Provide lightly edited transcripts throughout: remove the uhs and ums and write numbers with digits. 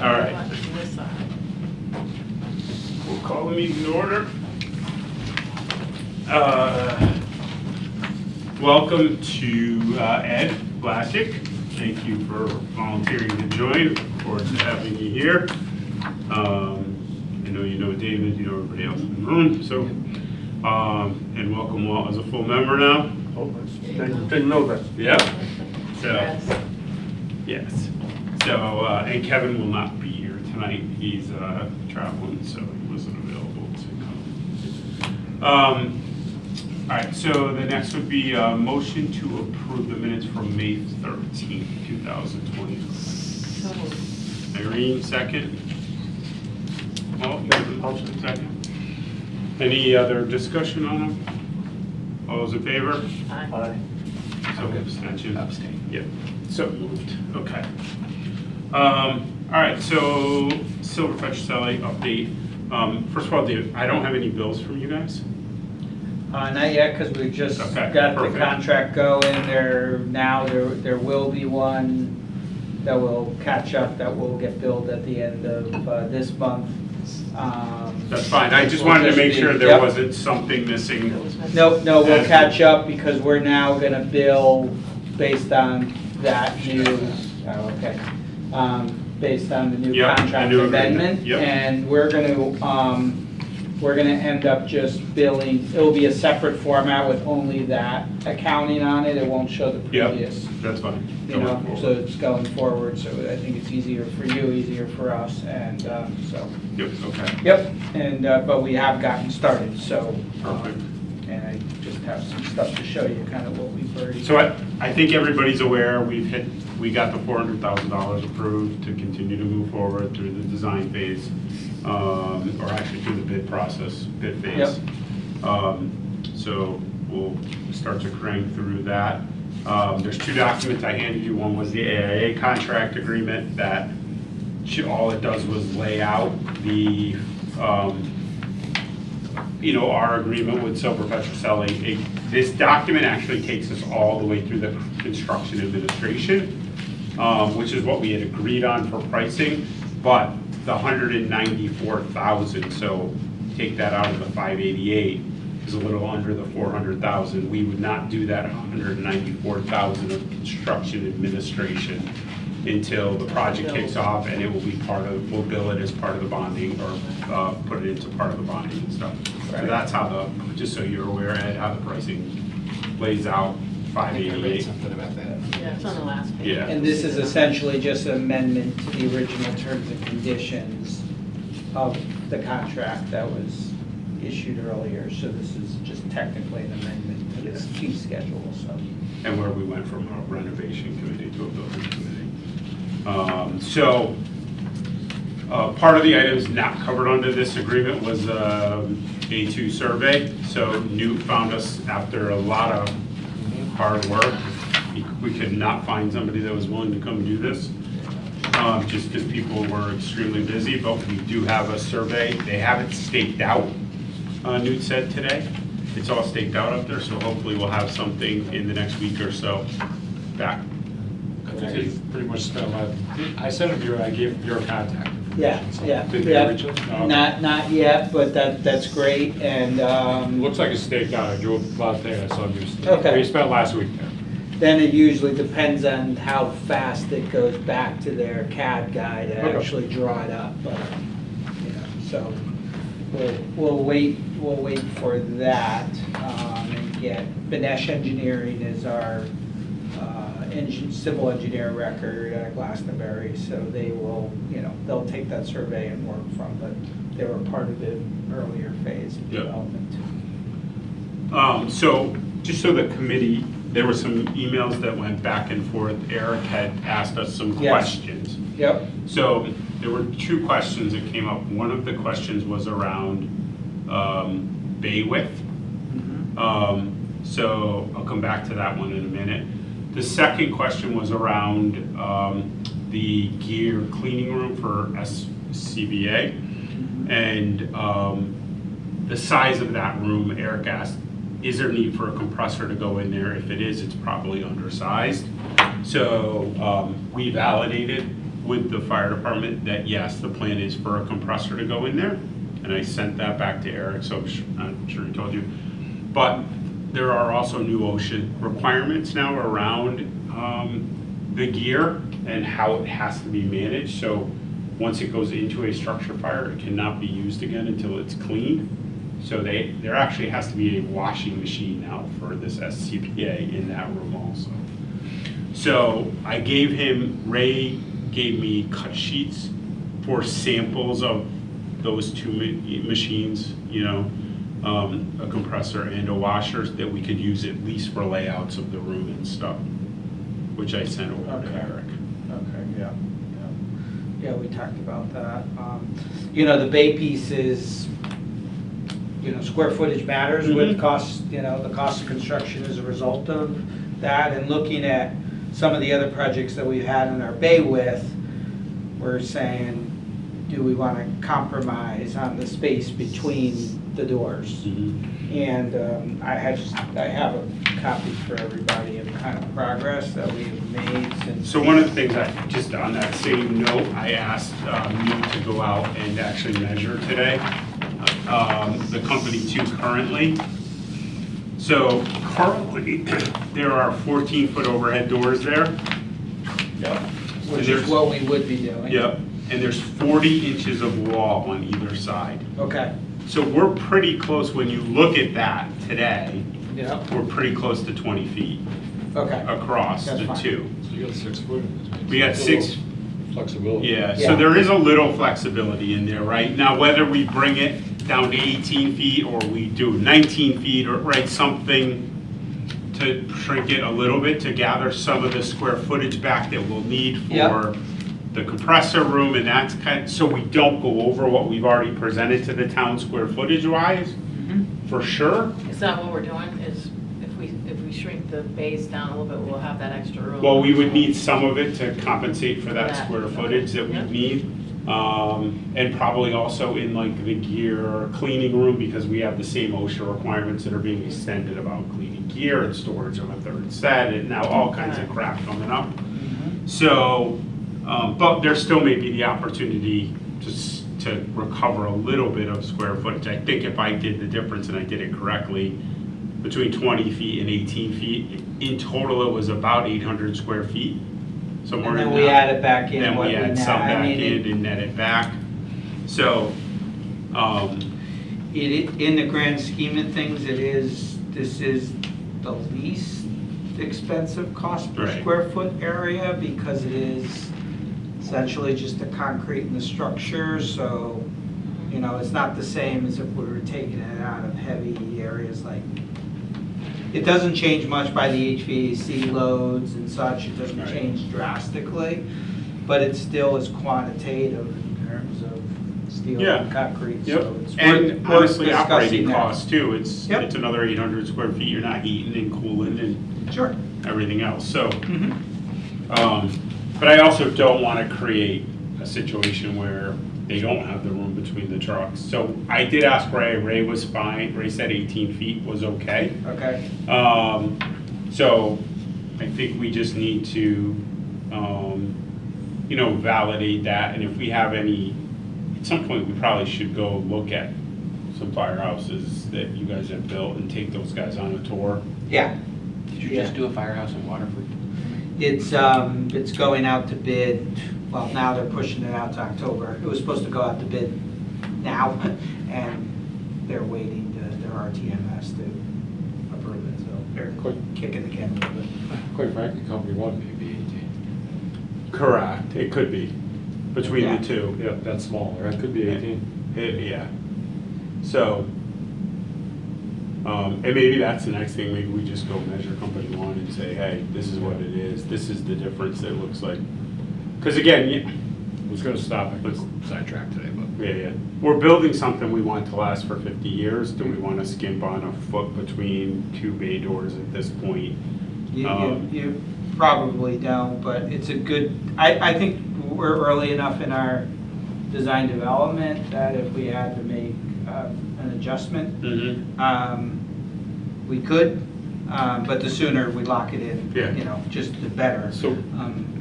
All right. We'll call the meeting to order. Welcome to Ed Blasick. Thank you for volunteering to join. Look forward to having you here. I know you know David, you know everybody else in the room. So, and welcome Walt as a full member now. Oh, didn't know that. Yep. So, yes. So, and Kevin will not be here tonight. He's traveling, so he wasn't available to come. All right, so the next would be a motion to approve the minutes from May 13th, 2020. So, Irene, second. Well, second. Any other discussion on them? All those in favor? Aye. So abstention. Abstain. Yep. So moved. Okay. All right. So Silverfetch Sally update. First of all, I don't have any bills from you guys. Not yet, because we just Okay, got perfect. the contract going. There will be one that will catch up, that will get billed at the end of this month. That's fine. I just wanted to make sure there wasn't something missing. No, we'll catch up because we're now going to bill based on that new. Based on the new Yep, contract the new amendment, agreement. Yep. and we're going to end up just billing. It will be a separate format with only that accounting on it. It won't show the previous. Yep, that's fine. You know, so it's going forward. So I think it's easier for you, easier for us, and so. Yep. Okay. Yep. And but we have gotten started. So. Perfect. And I just have some stuff to show you, kind of what we've already. So I think everybody's aware we got the $400,000 approved to continue to move forward through the design phase, or actually through the bid phase. Yep. So we'll start to crank through that. There's two documents I handed you. One was the AIA contract agreement that all it does was lay out the our agreement with Silverfetch Selling. This document actually takes us all the way through the construction administration, which is what we had agreed on for pricing, but the 194,000, so take that out of the 588, is a little under the 400,000. We would not do that 194,000 of construction administration until the project kicks off, and it will be we'll bill it as part of the bonding, or put it into part of the bonding and stuff. Right. So that's how just so you're aware, Ed, how the pricing lays out, 588. something about that. Yeah, it's on the last page. Yeah. And this is essentially just an amendment to the original terms and conditions of the contract that was issued earlier. So this is just technically an amendment to this fee schedule. So. And where we went from a renovation committee to a building committee. Part of the items not covered under this agreement was A2 survey. So Newt found us after a lot of hard work. We could not find somebody that was willing to come do this, just because people were extremely busy, but we do have a survey. They have it staked out, Newt said today. It's all staked out up there, so hopefully we'll have something in the next week or so back. I think it's pretty much spent a lot. I sent him I gave your contact information. Yeah. Did they reach out? No. Not yet, but that's great. And Looks like it's staked out. I drove about there. I saw you. Okay. We spent last week there. then it usually depends on how fast it goes back to their CAD guy to Okay. actually draw it up. But so we'll wait for that and get Benesh Engineering is our civil engineer record at Glastonbury, so they will, they'll take that survey and work from, but they were part of the earlier phase of Yep. development. So just so the committee, there were some emails that went back and forth. Eric had asked us some Yes. questions. Yep. So there were two questions that came up. One of the questions was around bay width. So I'll come back to that one in a minute. The second question was around the gear cleaning room for SCBA. And the size of that room, Eric asked, is there a need for a compressor to go in there? If it is, it's probably undersized. So we validated with the fire department that yes, the plan is for a compressor to go in there. And I sent that back to Eric, so I'm sure he told you. But there are also new OSHA requirements now around the gear and how it has to be managed. So once it goes into a structure fire, it cannot be used again until it's cleaned. So there actually has to be a washing machine now for this SCBA in that room also. So I gave him, Ray gave me cut sheets for samples of those two machines, you know, a compressor and a washer that we could use at least for layouts of the room and stuff, which I sent over to Eric. Okay, yeah. Yeah, we talked about that. You know, the bay piece is, you know, square footage matters with cost, you know, the cost of construction as a result of that. And looking at some of the other projects that we've had in our bay with, we're saying, do we want to compromise on the space between the doors? And I have a copy for everybody of kind of progress that we've made since. So one of the things just on that same note, I asked you to go out and actually measure today, the company too currently. So currently, there are 14-foot overhead doors there. Yep. Which is what we would be doing. Yep. And there's 40 inches of wall on either side. Okay. So we're pretty close, when you look at that today, Yep. we're pretty close to 20 feet Okay. across That's the fine. two. So you got 6 foot in this. We got 6. Flexibility. Yeah, Yeah. so there is a little flexibility in there, right? Now, whether we bring it down to 18 feet or we do 19 feet or, right, something to shrink it a little bit to gather some of the square footage back that we'll need for Yep. the compressor room, and that's so we don't go over what we've already presented to the town square footage wise, for sure. Is that what we're doing, is if we shrink the base down a little bit, we'll have that extra room? Well, we would need some of it to compensate for that That, square footage that we yeah. need. And probably also in like the gear cleaning room, because we have the same OSHA requirements that are being extended about cleaning gear and storage of a third set, and now all kinds of crap coming up. So, but there still may be the opportunity to recover a little bit of square footage. I think if I did the difference and I did it correctly, between 20 feet and 18 feet, in total it was about 800 square feet. Somewhere And then in we that. add it back in. Then what we add some I back mean, in and net it back. So, in the grand scheme of things, this is the least expensive cost per Right. square foot area because it is essentially just the concrete and the structure. So, you know, it's not the same as if we were taking it out of heavy areas like. It doesn't change much by the HVAC loads and such. It doesn't Right. change drastically, but it still is quantitative in terms of steel Yeah. and concrete. Yep. So it's And worth honestly, discussing operating that. costs too. It's Yep. another 800 square feet. You're not heating and cooling and Sure. everything else. So, Mhm. but I also don't want to create a situation where they don't have the room between the trucks. So I did ask Ray. Ray was fine. Ray said 18 feet was okay. Okay. So I think we just need to, you know, validate that. And if we have any, at some point, we probably should go look at some firehouses that you guys have built and take those guys on a tour. Yeah. Did you Yeah. just do a firehouse in Waterford? It's going out to bid, well, now they're pushing it out to October. It was supposed to go out to bid now, and they're waiting to, their RTMS to approve it, so they're kicking the can a little bit. Quite frankly, company one may be 18. Correct. It could be between Yeah. the two. Yeah, that's smaller. That could be 18. Yeah. So, and maybe that's the next thing. Maybe we just go measure company one and say, hey, this is what it is. This is the difference that it looks like. Because again, I was gonna stop, I got sidetracked today, but. yeah, we're building something we want to last for 50 years. Do we want to skimp on a foot between two bay doors at this point? You probably don't, but it's a good, I think we're early enough in our design development that if we had to make an adjustment, we could, but the sooner we lock it in, Yeah. you know, just the better. So,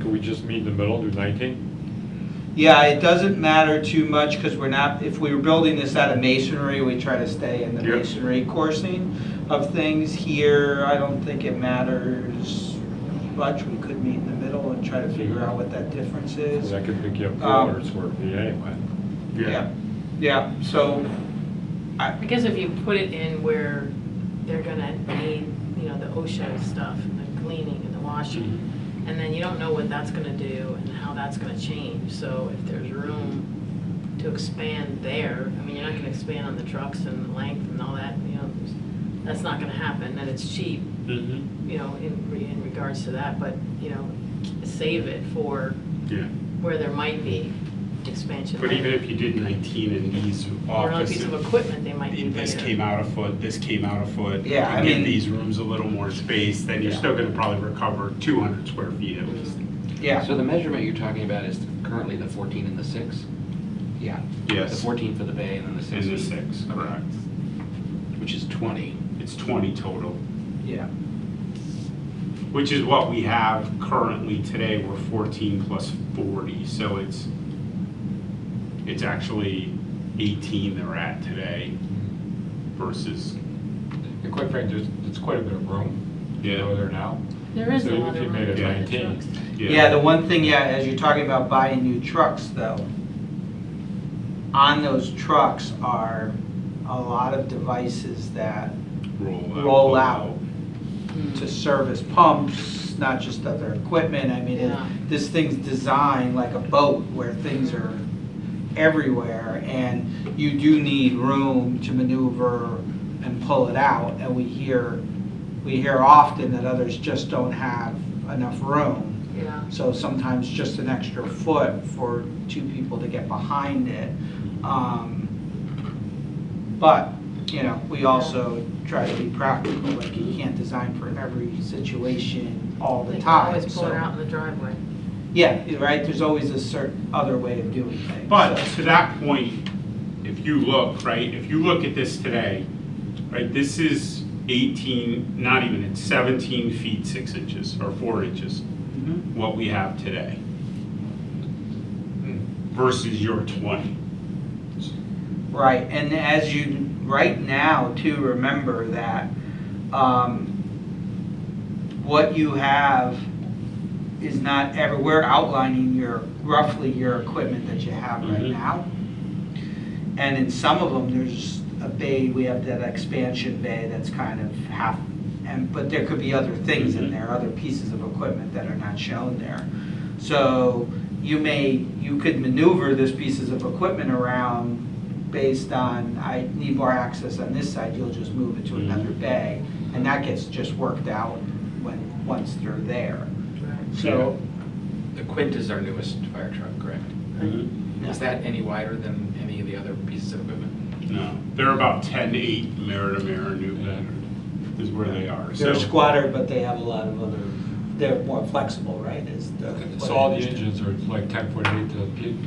could we just meet in the middle, do 19? Yeah, it doesn't matter too much because we're not, if we were building this out of masonry, we try to stay in the Yep. masonry coursing of things. Here, I don't think it matters much. We could meet in the middle and try to figure out what that difference is. Because I could pick you up Um, 400 square feet anyway. Yeah, so, I guess if you put it in where they're gonna need, you know, the OSHA stuff, and the cleaning and the washing, and then you don't know what that's gonna do and how that's gonna change, so if there's room to expand there, I mean, you're not gonna expand on the trucks and the length and all that, you know, that's not gonna happen, and it's cheap, you know, in regards to that, but, you know, save it for Yeah. where there might be expansion. But even if you did 19 in these Or another piece of offices, equipment, they might be bigger. this came out a foot, this came out a foot. Yeah, and I give mean- these rooms a little more space, then you're Yeah. still gonna probably recover 200 square feet at least. yeah, So the measurement you're talking about is currently the 14 and the 6? yeah. The Yes, 14 for the bay and then the 6? and the 6, correct. Which is 20. It's 20 total, Yeah. which is what we have currently today. We're 14 plus 40, so it's actually 18 they're at today versus, And quite frankly, it's quite a bit of room to Yeah. go there now. There is So a even lot if of you room made it for the 19. trucks. Yeah, the one thing, yeah, as you're talking about buying new trucks though, on those trucks are a lot of devices that roll out to service pumps, not just other equipment. I mean, Yeah. this thing's designed like a boat where things are everywhere and you do need room to maneuver and pull it out. And we hear often that others just don't have enough room. Yeah. So sometimes just an extra foot for two people to get behind it. But, you know, we also try to be practical, like you can't design for every situation all They the can time. always pull it So, out in the driveway. yeah, you're right, there's always a certain other way of doing things. But so. to that point, if you look, right, if you look at this today, right, this is 18, not even, it's 17 feet 6 inches or 4 inches, Mhm. what we have today versus your 20. Right, and as you, right now too, remember that what you have is not ever, we're outlining roughly your equipment that you have right Mhm. now. And in some of them, there's a bay, we have that expansion bay that's kind of half, but there could be other things in Mhm. there, other pieces of equipment that are not shown there. So you could maneuver this pieces of equipment around based on, I need more access on this side, you'll just move it to Mhm. another bay. And that gets just worked out once they're there. So, The Quint is our newest fire truck, correct? Is that any wider than any of the other pieces of equipment? No, they're about 10.8 mirror to mirror new is where they are. they're a So squatter, but they have a lot of other, they're more flexible, right? So all the engines are like 10.8,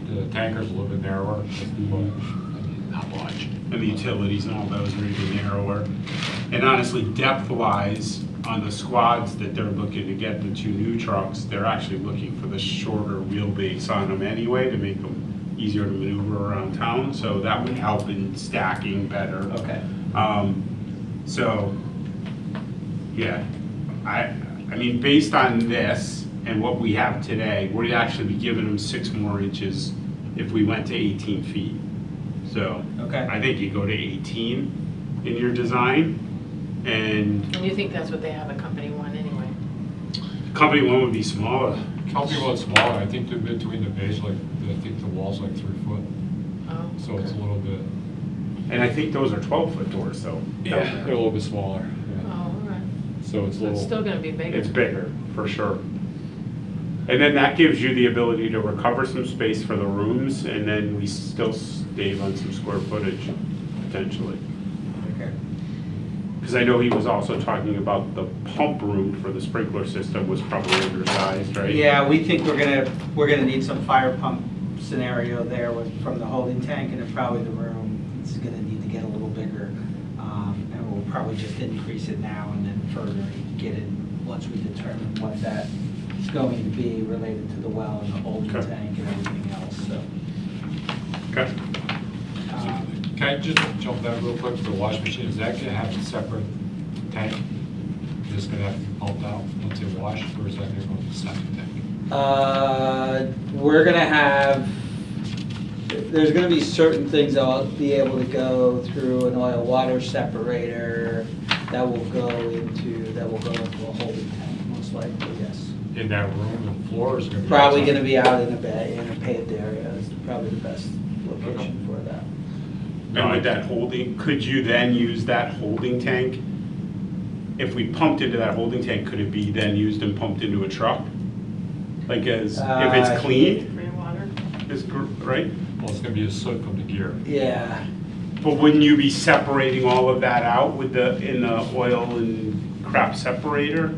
the tanker's a little bit narrower, but not much. and the utilities and all those are even narrower. And honestly, depth-wise, on the squads that they're looking to get the 2 new trucks, they're actually looking for the shorter wheelbase on them anyway to make them easier to maneuver around town, so that would help in stacking better. Okay. So, yeah, I mean, based on this and what we have today, we'd actually be giving them 6 more inches if we went to 18 feet. So, Okay. I think you go to 18 in your design, and And you think that's what they have at Company One anyway? company 1 would be smaller. Company was smaller, I think the between the base, like, I think the wall's like 3 foot, Oh. so it's a little bit. And I think those are 12-foot doors, though. They're a little bit smaller, Oh, yeah. all right. So it's a So it's little. still gonna be bigger. It's bigger, for sure. And then that gives you the ability to recover some space for the rooms, and then we still save on some square footage, potentially. Okay. Because I know he was also talking about the pump room for the sprinkler system was probably undersized, right? Yeah, we think we're gonna need some fire pump scenario there from the holding tank, and then probably the room is gonna need to get a little bigger. And we'll probably just increase it now and then further get it once we determine what that is going to be related to the well and the holding Okay. tank and everything else, so. Okay. Can I just jump back real quick for the wash machine? Is that gonna have a separate tank? Is this gonna have to be pumped out once it washed, or is that gonna go to the septic tank? We're gonna have, there's gonna be certain things that'll be able to go through an oil water separator that will go into a holding tank, most likely, yes. In that room, the floor is gonna be. Probably outside? gonna be out in a bay, in a paved area, is probably the best location for that. And with that holding, could you then use that holding tank? If we pumped into that holding tank, could it be then used and pumped into a truck? Like as, if it's clean, Rainwater? right? Well, it's gonna be a soot from the gear. Yeah, But wouldn't you be separating all of that out with in the oil and crap separator?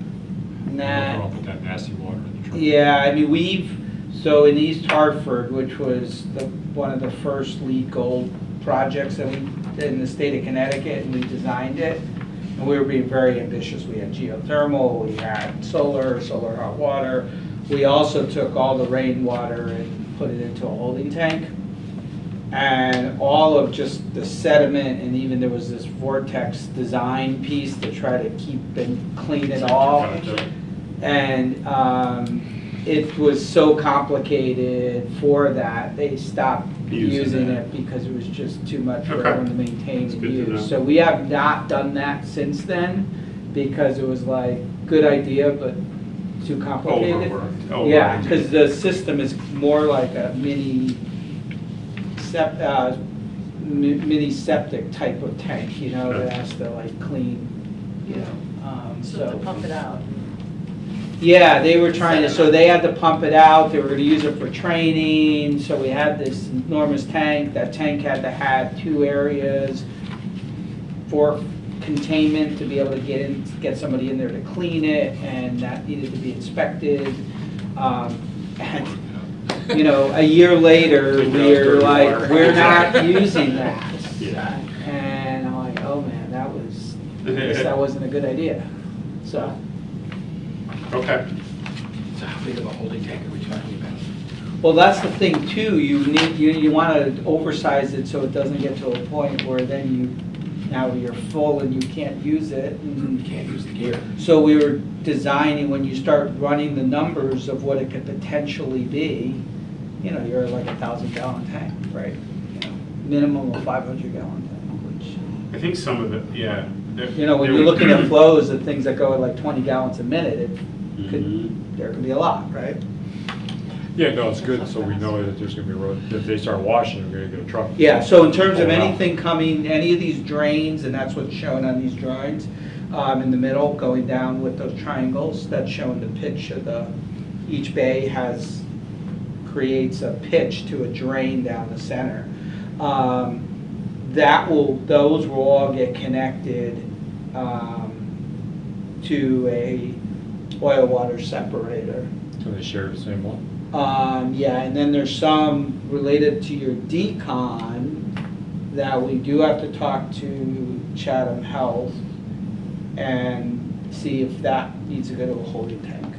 nah. I'll put that nasty water in the truck. Yeah, I mean, so in East Hartford, which was one of the first LEED Gold projects that we did in the state of Connecticut, and we designed it, and we were being very ambitious. We had geothermal, we had solar hot water. We also took all the rainwater and put it into a holding tank. And all of just the sediment, and even there was this vortex design piece to try to keep and clean it all. And it was so complicated for that, they stopped using it because it was just too much for Okay. everyone to maintain That's and good to know. use. So we have not done that since then, because it was like, good idea, but too complicated. Overworked. Yeah, because the system is more like a mini septic type of tank, you know, that has to like clean, you know, So to pump it out. Yeah, they were trying to, so they had to pump it out, they were gonna use it for training, so we had this enormous tank. That tank had to have 2 areas for containment to be able to get somebody in there to clean it, and that needed to be inspected. And, you know, a year later, Take out we're dirty like, water. we're not using that. Yeah. And I'm like, oh man, I guess that wasn't a good idea, so. Okay. So how big of a holding tank are we talking about? Well, that's the thing too, you want to oversize it so it doesn't get to a point where then now you're full and you can't use it. You can't use the gear. So we were designing, when you start running the numbers of what it could potentially be, you know, you're like 1,000-gallon tank, right? You know, minimum of 500-gallon tank, which, I think some of the, yeah. you know, when you're looking at flows of things that go at like 20 gallons a minute, it Mhm. could, there could be a lot, right? Yeah, no, it's good, so we know that there's gonna be a road, if they start washing, we're gonna get a truck. Yeah, so in terms of Pull it out. anything coming, any of these drains, and that's what's shown on these drawings, in the middle, going down with those triangles, that's showing the pitch of each bay creates a pitch to a drain down the center. Those will all get connected to a oil water separator. So they share the same one? Yeah, and then there's some related to your decon that we do have to talk to Chatham Health and see if that needs to go to a holding tank.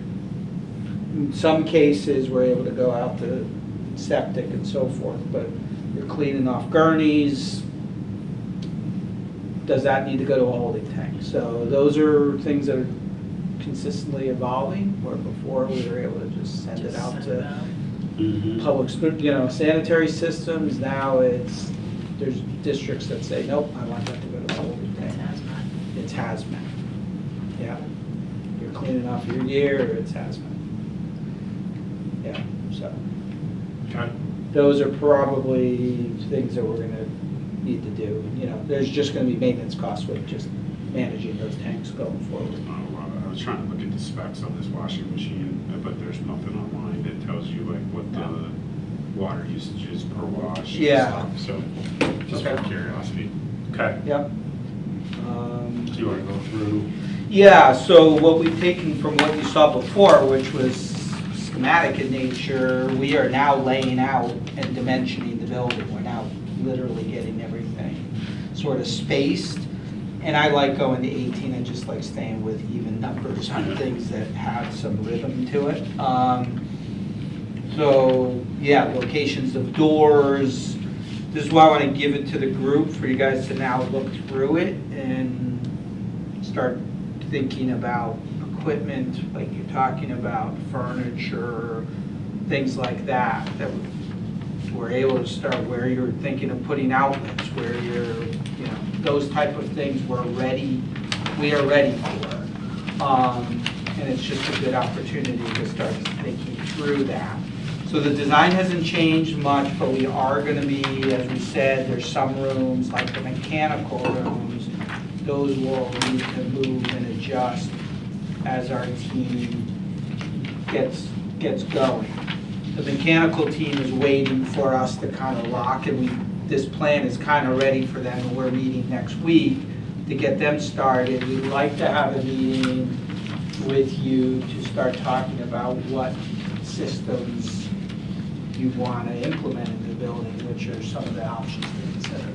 In some cases, we're able to go out to septic and so forth, but you're cleaning off gurneys. Does that need to go to a holding tank? So those are things that are consistently evolving, where before we were able to just send it out to Mhm. public, sanitary systems. Now there's districts that say, nope, I want that to go to a holding tank. It's hazmat. Yeah. You're cleaning off your gear, it's hazmat. Yeah, so Okay. those are probably things that we're gonna need to do. You know, there's just gonna be maintenance costs with just managing those tanks going forward. I was trying to look at the specs on this washing machine, but there's nothing online that tells you like what the water usage is per wash. and Yeah. stuff. So, just out of curiosity. Okay. Yep. Do you want to go through? Yeah, so what we've taken from what you saw before, which was schematic in nature, we are now laying out and dimensioning the building. We're now literally getting everything sort of spaced. And I like going to 18 and just like staying with even numbers on things that have some rhythm to it. So, yeah, locations of doors, this is why I want to give it to the group for you guys to now look through it and start thinking about equipment, like you're talking about furniture, things like that, that we're able to start where you're thinking of putting outlets, where you're, you know, those type of things we are ready for. And it's just a good opportunity to start thinking through that. So the design hasn't changed much, but we are going to be, as we said, there's some rooms, like the mechanical rooms, those will need to move and adjust as our team gets going. The mechanical team is waiting for us to kind of lock, and this plan is kind of ready for them, and we're meeting next week to get them started. We'd like to have a meeting with you to start talking about what systems you want to implement in the building, which are some of the options to consider.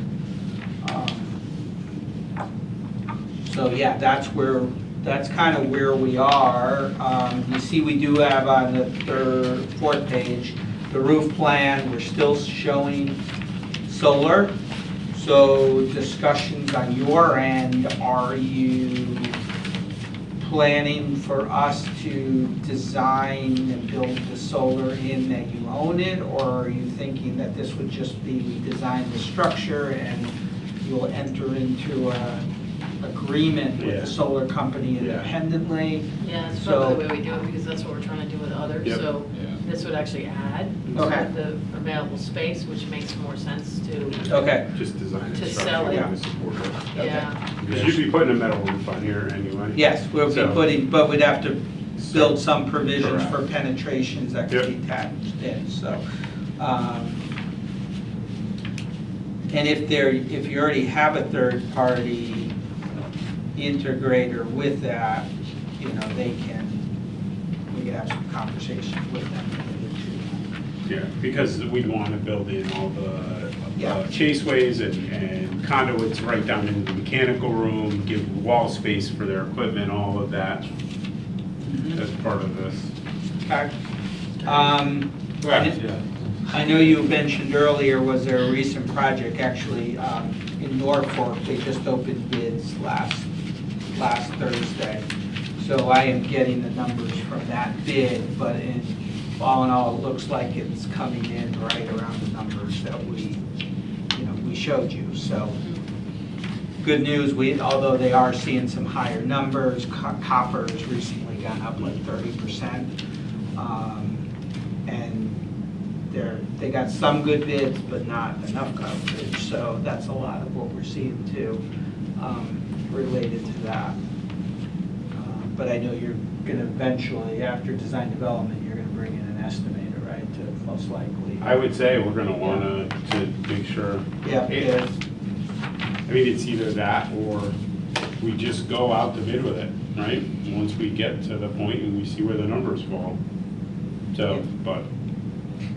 So yeah, that's kind of where we are. You see we do have on the fourth page, the roof plan. We're still showing solar. So discussions on your end, are you planning for us to design and build the solar in that you own it, or are you thinking that this would just be we design the structure and you'll enter into a agreement with the solar company independently? Yeah, it's So- probably the way we do it, because that's what we're trying to do with others, Yep. so Yeah. this would actually add Okay. to the available space, which makes more sense to, Okay, Just design To a sell structure it. to support it. yeah. Because you'd be putting a metal roof on here anyway. yes, we'll be So- putting, but we'd have to build some provisions Correct. for penetrations that could Yep. be tapped in, so. And if you already have a third-party integrator with that, you know, we can have some conversations with them. Yeah, because we'd want to build in all the Yeah. chaseways and conduits right down into the mechanical room, give wall space for their equipment, all of that as part of this. Okay. Right, yeah. I know you mentioned earlier, was there a recent project, actually, in Norfolk, they just opened bids last Thursday. So I am getting the numbers from that bid, but all in all, it looks like it's coming in right around the numbers that we showed you. So good news, although they are seeing some higher numbers, copper has recently gone up like 30%. And they got some good bids, but not enough coverage, so that's a lot of what we're seeing too, related to that. But I know you're gonna eventually, after design development, you're gonna bring in an estimator, right, to most likely. I would say we're gonna wanna to make sure. Yeah, yeah. I mean, it's either that or we just go out to bid with it, right? Once we get to the point and we see where the numbers fall. So, but,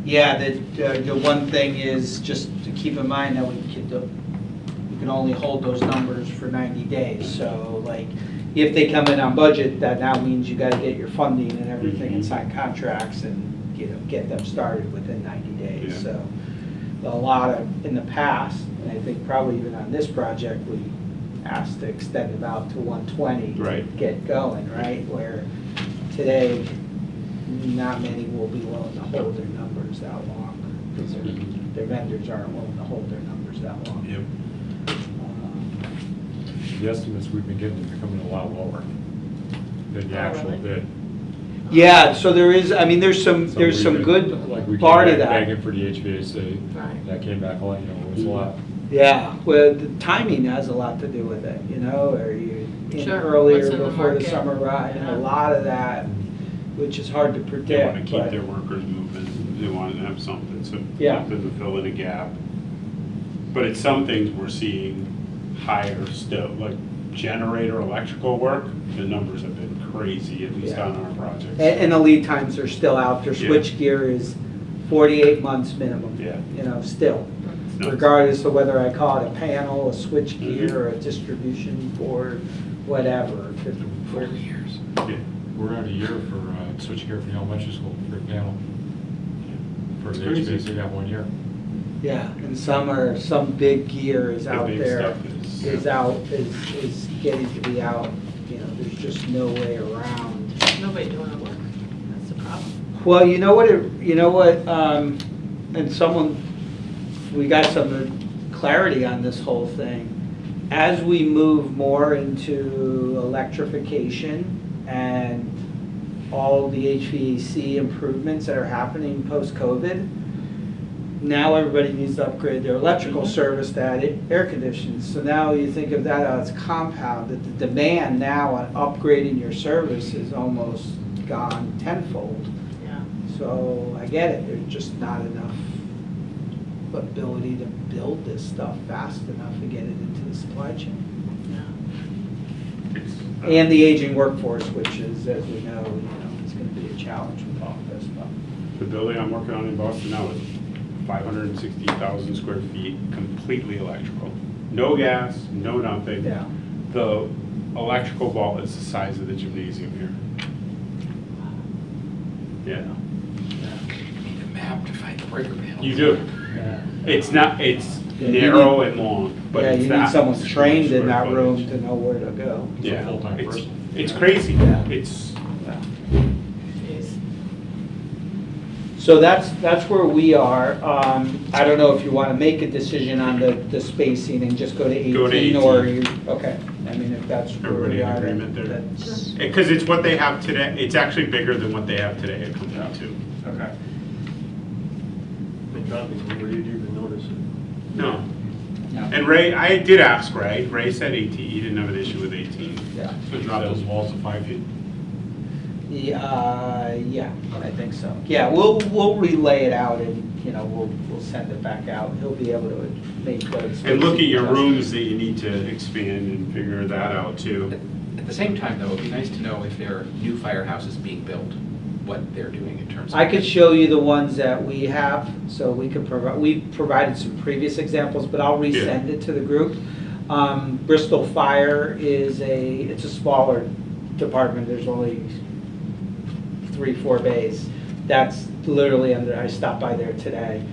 Yeah, the one thing is just to keep in mind that we can only hold those numbers for 90 days. So like, if they come in on budget, that now means you gotta get your funding and everything and sign contracts and, get them started within 90 days. Yeah. So a lot of, in the past, and I think probably even on this project, we asked to extend it out to 120. to Right. Get going, right? Where today, not many will be willing to hold their numbers that long, because their vendors aren't willing to hold their numbers that long. yep. The estimates we've been getting are becoming a lot lower than the Oh, actual really? bid. Yeah, so there's some So we've some been- good like we part came of back that. begging for the HVAC, Right. that came back a lot, it was a lot. Yeah, well, the timing has a lot to do with it, are you in Sure, earlier what's in the before the market. summer ride, and Yeah. a lot of that, which is hard to They predict. wanna keep but- their workers moving, they wanna have something, so Yeah. something to fill in a gap. But it's some things we're seeing higher still, like generator electrical work, the numbers have been crazy, at least Yeah. on our projects. And the lead times are still out there. Yeah. Switchgear is 48 months minimum. Yeah. Still. It's nuts. Regardless of whether I call it a panel, a switchgear, Mhm. or a distribution board, whatever. 4 years. Yeah. We're at a year for switchgear for the elementary school, for a panel. For It's the crazy. HVAC, they got 1 year. Yeah, and some big gear is The out big there, stuff is getting to be out, you know, there's just no way around. Nobody doing the work, that's the problem. Well, you know what, and someone, we got some clarity on this whole thing. As we move more into electrification and all the HVAC improvements that are happening post-COVID, now everybody needs to upgrade their electrical service to add air conditioning. So now you think of that as compound, that the demand now on upgrading your service is almost gone tenfold. Yeah. So I get it, there's just not enough ability to build this stuff fast enough to get it into the supply chain. Yeah. And the aging workforce, which is, as we know, it's gonna be a challenge with all this stuff. The building I'm working on in Boston now is 560,000 square feet, completely electrical. No gas, no nothing. Yeah. The electrical vault is the size of the gymnasium here. Yeah. You need a map to find the breaker panel. You do. Yeah. It's not, it's Yeah, you narrow and long, but Yeah, it's you that need someone much trained in square that room footage. to know where to go. It's a Yeah, full-time person. it's crazy. Yeah. It's, Jeez. So that's where we are. I don't know if you want to make a decision on the spacing and just go to 18, Go to 18. or you, okay. I mean, if that's where Everybody we in are, agreement there? that's, because it's what they have today, it's actually bigger than what they have today at Company 2. Okay. They got me, where you'd even notice it. No. no, And Ray, I did ask Ray. Ray said 18. He didn't have an issue with 18. yeah. So drop those walls to 5 feet? Yeah, I think so. Yeah, we'll relay it out and, we'll send it back out. He'll be able to make those. And look at your adjustments. rooms that you need to expand and figure that out too. At the same time, though, it'd be nice to know if there are new firehouses being built, what they're doing in terms of. I could show you the ones that we have, so we could provide, we provided some previous examples, but I'll resend it to the group. Bristol Fire it's a smaller department, there's only 3-4 bays. That's literally I stopped by there today.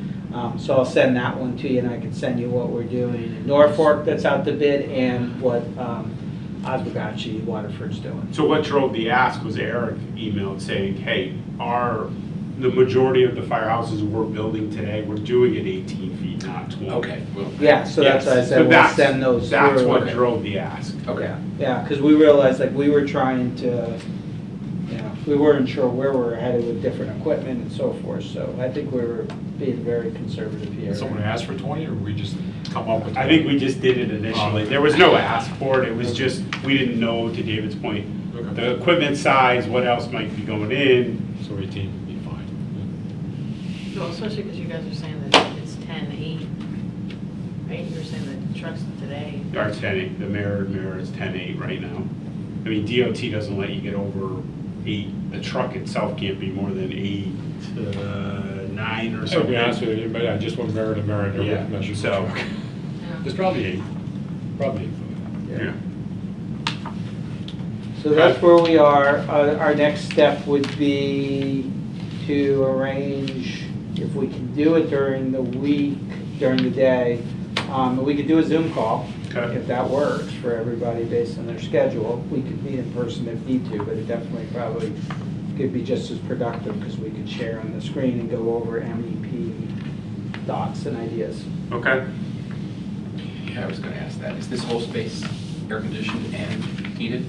So I'll send that one to you, and I can send you what we're doing in Norfolk that's out to bid, and what Oswegatchie Waterford's doing. So what drove the ask was Eric emailed saying, hey, the majority of the firehouses we're building today, we're doing it 18 feet, not 20. Okay, well. Yeah, so that's why I Yes. said So we'll that's- send those That's through. what drove the ask. Okay. Yeah, because we realized, we were trying to, we weren't sure where we were headed with different equipment and so forth, so I think we were being very conservative here. Did someone ask for 20, or we just come up with? I think we just did it initially. There was no ask for it. It was just, we didn't know, to David's point, Okay. the equipment size, what else might be going in. So 18 would be fine. Well, especially because you guys are saying that it's 10-8, right? You were saying that the trucks today, Our 10.8, the mirror is 10.8 right now. I mean, DOT doesn't let you get over 8. The truck itself can't be more than 8, 9 or To something. be honest with you, but I just went mirror to mirror, and Yeah, measured the so- truck. yeah. It's probably 8, probably 8. Yeah. So that's where we are. Our next step would be to arrange, if we can do it during the week, during the day, we could do a Zoom call, Okay. if that works for everybody based on their schedule. We could meet in person if need to, but it definitely probably could be just as productive, because we could share on the screen and go over MEP thoughts and ideas. Okay. Yeah, I was gonna ask that. Is this whole space air conditioned and heated?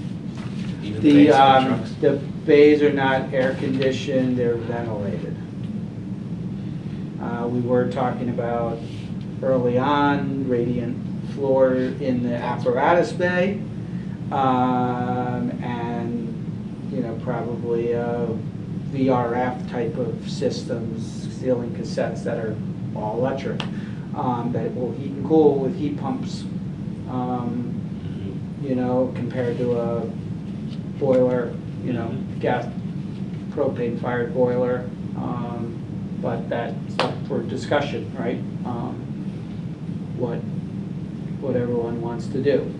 Even the bays of the trucks? The bays are not air conditioned, they're ventilated. We were talking about early on radiant floor in the apparatus bay, and, probably VRF type of systems, ceiling cassettes that are all electric, that will heat and cool with heat pumps, compared to a boiler, gas, propane fired boiler, but that's up for discussion, right? What everyone wants to do.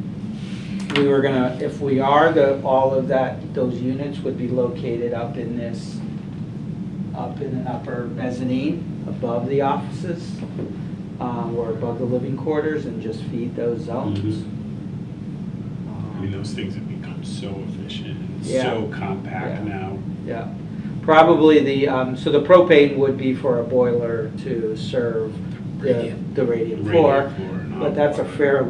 We were gonna, if we are, all of those units would be located up in an upper mezzanine above the offices. or above the living quarters and just feed those zones. I mean, those things have become so efficient and Yeah. so compact Yeah. now. Yeah, probably so the propane would be for a boiler to serve the radiant The floor, radiant floor, not but that's water.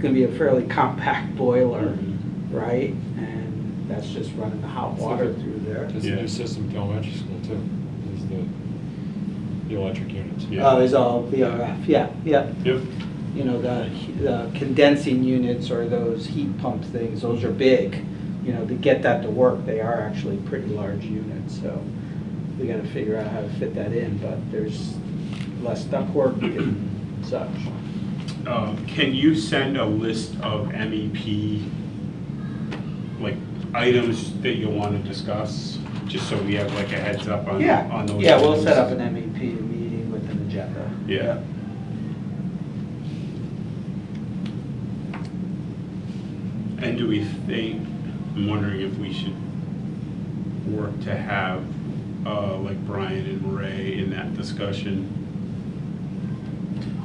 gonna be a fairly compact boiler, Mhm. right? And that's just running the hot water through there. There's a Yeah. new system at elementary school too, is the electric units. Yeah. Oh, is all VRF, yeah. Yep. You know, the condensing units or those heat pump things, those are big. You know, to get that to work, they are actually pretty large units, so we gotta figure out how to fit that in, but there's less ductwork and such. Can you send a list of MEP, like, items that you'll want to discuss? Just so we have like a heads up on those. Yeah, we'll items? set up an MEP meeting with an agenda. Yeah. And do we think, I'm wondering if we should work to have, like Brian and Ray in that discussion?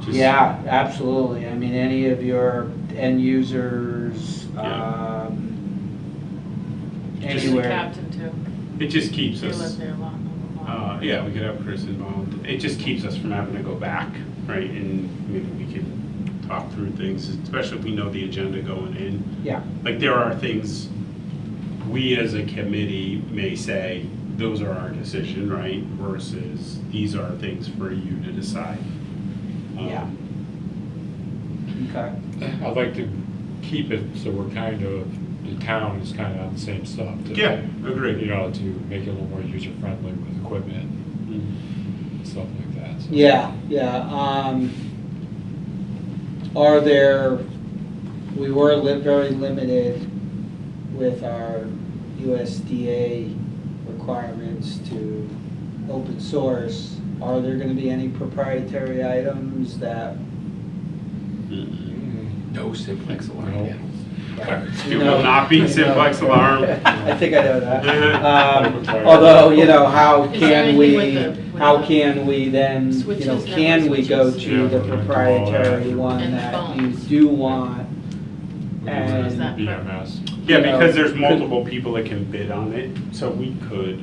Just- Yeah, absolutely. I mean, any of your end users, Yeah. And the anywhere. captain too. It just keeps They us, live there a lot. yeah, we could have Chris involved. It just keeps us from having to go back, right? And maybe we can talk through things, especially if we know the agenda going in. Yeah, Like, there are things we as a committee may say, those are our decision, right? Versus these are things for you to decide. Yeah. okay. I'd like to keep it so we're kind of, the town is kind of on the same stuff. too. Yeah, agreed. You know, to make it a little more user-friendly with equipment, and stuff like that. so. Yeah. Are there, we were very limited with our USDA requirements to open source. Are there gonna be any proprietary items that? No simplex alarm No. panels. It will not be simplex alarm. I think I know that. Although, you know, how Is there can anything we, with how the can we then, you know, switches, can we go network to switches? the Yeah, we're gonna do all proprietary that. one And the that you phones. do want? We're And- using that BMS. Yeah, You know, because there's could- multiple people that can bid on it, so we could.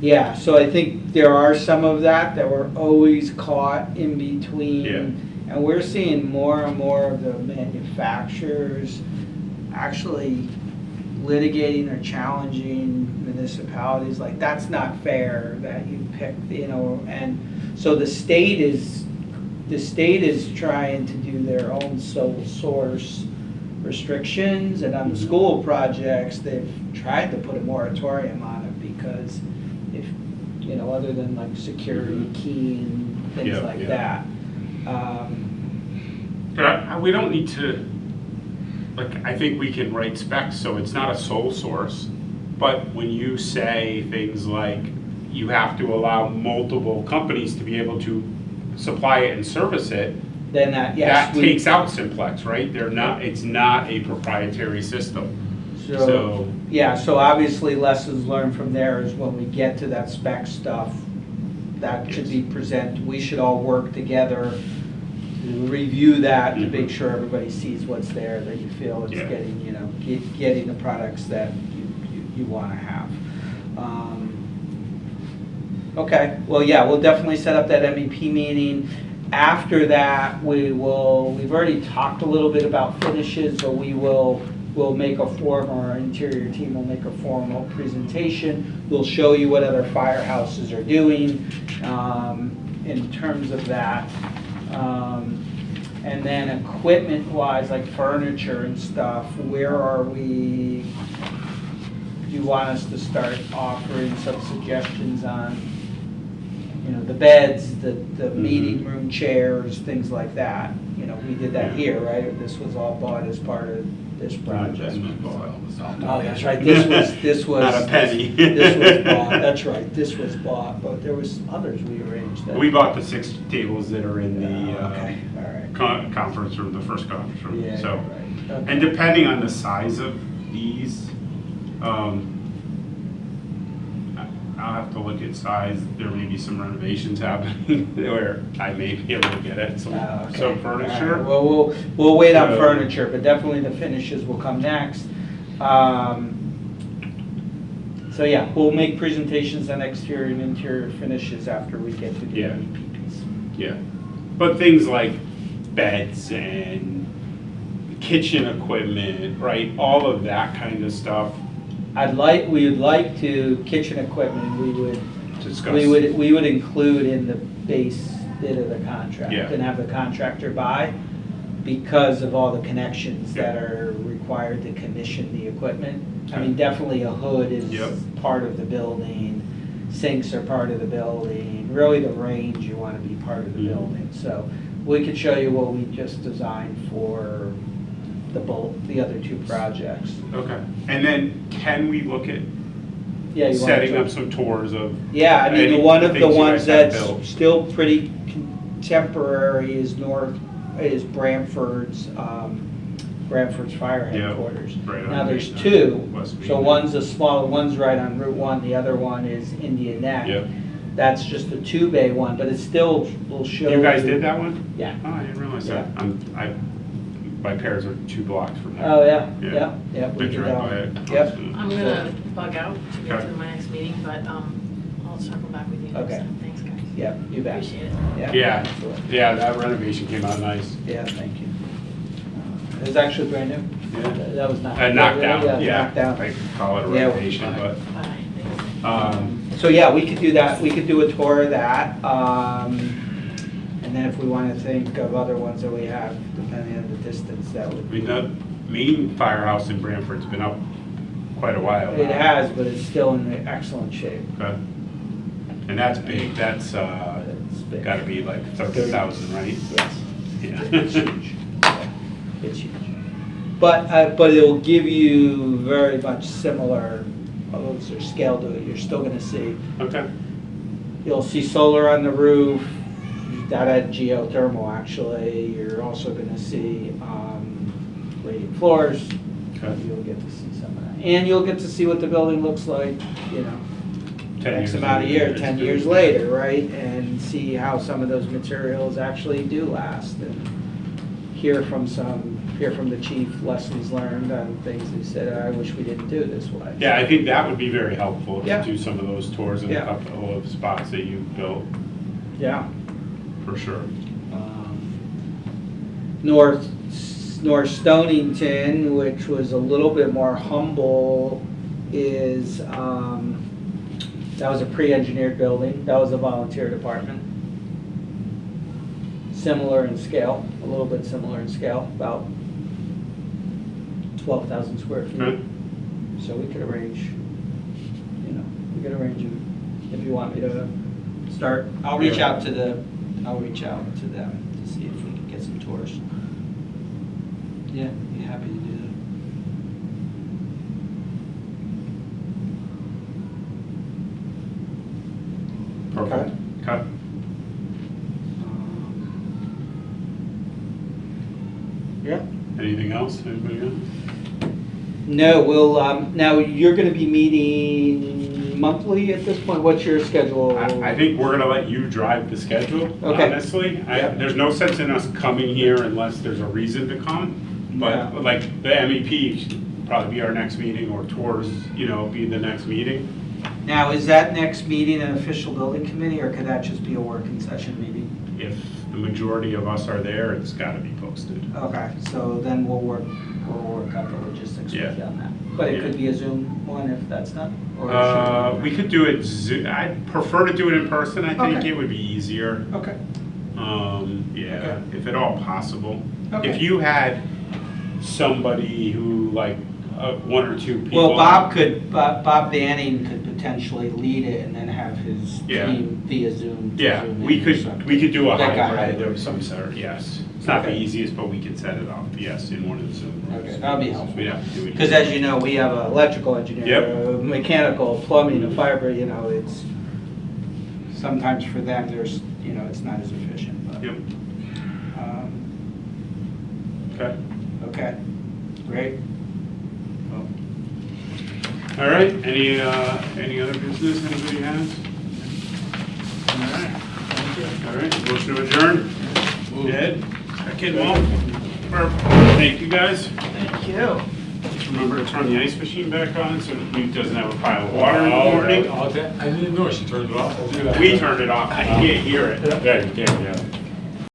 Yeah, so I think there are some of that we're always caught in between. Yeah. And we're seeing more and more of the manufacturers actually litigating or challenging municipalities, like, that's not fair that you picked, you know, and so the state is trying to do their own sole source restrictions, and on the school projects, they've tried to put a moratorium on it because if, you know, other than like security key and things Yeah, like yeah. that. But we don't need to, like, I think we can write specs, so it's not a sole source. But when you say things like, you have to allow multiple companies to be able to supply it and service it, Then that, yes. that takes out simplex, right? They're not, it's not a proprietary system. So, Yeah, so obviously lessons learned from there is when we get to that spec stuff, that should be presented, we should all work together to review that, to make sure everybody sees what's there, that you feel it's Yeah. getting, you know, getting the products that you wanna have. Okay, well, yeah, we'll definitely set up that MEP meeting. After that, we've already talked a little bit about finishes, but we'll make a our interior team will make a formal presentation. We'll show you what other firehouses are doing in terms of that. And then equipment-wise, like furniture and stuff, where are we? Do you want us to start offering some suggestions on, you know, the beds, the meeting room chairs, things like that? You know, we did that here, right? This was all bought as part of this project. Oh, that's right, this was. Not a penny. This was bought, that's right, this was bought, but there was others we arranged that. we bought the 6 tables that are in the Okay, all right. conference room, the first conference room. Yeah, So, right. Okay. and depending on the size of these, I'll have to look at size. There may be some renovations happening where I may be able to get at some Okay. some furniture. All right. Well, we'll wait on So- furniture, but definitely the finishes will come next. So yeah, we'll make presentations on exterior and interior finishes after we get to the Yeah. MEPs. Yeah, but things like beds and kitchen equipment, right? All of that kind of stuff. We would like to, kitchen equipment, Discuss. we would include in the base bid of the contract Yeah. and have the contractor buy because of all the connections that are required to commission the equipment. I mean, definitely a hood is Yep. part of the building, sinks are part of the building, really the range you want to be part of the Mhm. building. So we could show you what we just designed for the other two projects. Okay, and then can we look at Yeah, you want setting to- up some tours of? Yeah, I mean, any one of the things you ones guys have that's built? still pretty contemporary is Bramford's fire Yeah, headquarters. right on Now, there's Main, two, West so Main. one's a smaller, one's right on Route 1, the other one is Indian Neck. Yep. That's just a 2-bay one, but it still will show. You guys did that one? Yeah. Oh, I didn't realize that. Yeah. My parents are 2 blocks from here. Oh, yeah, Yeah. yeah. We Been did right that by one. it. Yep. I'm gonna bug out to get Okay. to my next meeting, but I'll circle back with you next Okay. time. Thanks, guys. Yep, you bet. Appreciate it. Yeah, Absolutely. yeah, that renovation came out nice. Yeah, thank you. It was actually brand new. Yeah. That was not. Knocked down, yeah. Knocked down. I could call it a Yeah, renovation, fine. but, Bye, thanks. So yeah, we could do that, we could do a tour of that. And then if we want to think of other ones that we have, depending on the distance, that would I be. mean, the main firehouse in Branford's been up quite a while It now. has, but it's still in excellent shape. Okay. And that's big, that's, It's big. gotta be like 30,000, right? Yes. Yeah. It's huge. Yeah, it's huge. But it'll give you very much similar, although they're scale to it, you're still gonna see. Okay, You'll see solar on the roof, that had geothermal actually. You're also gonna see radiant floors. okay. You'll get to see some of that. And you'll get to see what the building looks like, 10 X years amount of later, years, it's 10 good. years later, right? And see how some of those materials actually do last. And hear from the chief lessons learned on things he said, I wish we didn't do it this way. Yeah, I think that would be very helpful Yeah. to do some of those tours in a Yeah. couple of spots that you've built, Yeah. for sure. North Stonington, which was a little bit more humble, is, that was a pre-engineered building. That was a volunteer department. Similar in scale, a little bit similar in scale, about 12,000 square feet. Okay. So we could arrange, if you want me to start, I'll reach Yeah. out to them to see if we can get some tours. Yeah, be happy to do that. Perfect. Okay. Yeah. Anything else? Anybody else? No, we'll, now you're gonna be meeting monthly at this point, what's your schedule? I think we're gonna let you drive the schedule, Okay. honestly. Yep. There's no sense in us coming here unless there's a reason to come. Yeah. But like the MEP should probably be our next meeting, or tours, be the next meeting. Now, is that next meeting an official building committee, or could that just be a working session meeting? If the majority of us are there, it's gotta be posted. Okay, so then we'll work out the logistics with you Yeah. on that. But it Yeah. could be a Zoom one if that's done? Or should We could do it, I'd prefer to do it in person, I think Okay. it would be easier. Okay. Yeah, Okay. if at all possible. Okay. If you had somebody who, like, 1 or 2 people. Well, Bob Banning could potentially lead it and then have his Yeah. team via Zoom. to Yeah, Zoom we in or could something. do a Like a hybrid hybrid. of some sort, yes. It's not the Okay. easiest, but we could set it up, yes, in one of the Zoom rooms. Okay, that'd be helpful. We'd have to do it. Because as you know, we have an electrical engineer, Yep. a mechanical, plumbing, a fiber, it's, sometimes for them, it's not as efficient, but. Yep, um, okay. Okay, great. All All right, any other business anybody has? All right, motion to adjourn. Ed, second, Walt. Thank you, guys. Thank you. Just remember to turn the ice machine back on so that Luke doesn't have a pile of water in the morning. I didn't know she turned it off. I'll do that. We turned it off, I can't hear it. Yeah, you can, yeah.